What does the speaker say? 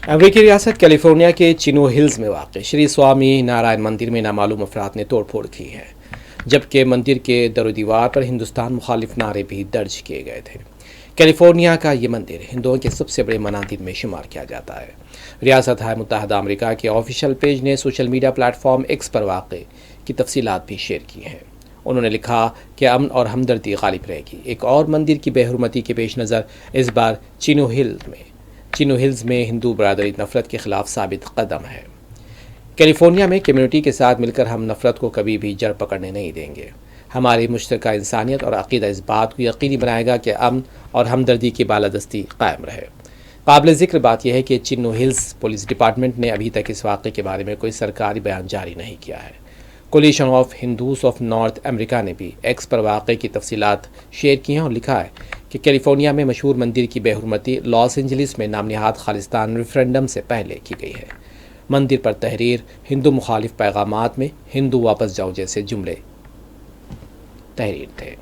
امریکی ریاست کیلیفورنیا کے چینو ہلز میں واقع شری سوامی نارائن مندر میں نامعلوم افراد نے توڑ پھوڑ کی ہے، جبکہ مندر کے در و دیوار پر ہندوستان مخالف نعرے بھی درج کیے گئے تھے۔ کیلیفورنیا کا یہ مندر ہندوؤں کے سب سے بڑے منادر میں شمار کیا جاتا ہے۔ ریاست ہائے متحدہ امریکہ کے آفیشیل پیج نے social media platform X پر واقع کی تفصیلات بھی شیئر کی ہیں۔ انہوں نے لکھا کہ امن اور ہمدردی غالب رہے گی۔ ایک اور مندر کی بے حرمتی کے پیش نظر اس بار چینو ہلز میں ہندو برادری نفرت کے خلاف ثابت قدم ہے۔ کیلیفورنیا میں کمیونٹی کے ساتھ مل کر ہم نفرت کو کبھی بھی جڑ پکڑنے نہیں دیں گے۔ ہماری مشترکہ انسانیت اور عقیدہ اس بات کو یقینی بنائے گا کہ امن اور ہمدردی کی بالادستی قائم رہے۔ قابل ذکر بات یہ ہے کہ چینو ہلز پولیس ڈپارٹمنٹ نے ابھی تک اس واقعے کے بارے میں کوئی سرکاری بیان جاری نہیں کیا ہے۔ Coalition of Hindus of North America نے بھی ایکس پر واقعے کی تفصیلات شیئر کی ہیں اور لکھا ہے کہ کیلیفورنیا میں مشہور مندر کی بے حرمتی لاس اینجلس میں نام نہاد خالصتان ریفرینڈم سے پہلے کی گئی ہے۔ مندر پر تحریر، ہندو مخالف پیغامات میں ہندو واپس جاؤ جیسے جملے تحریر تھے۔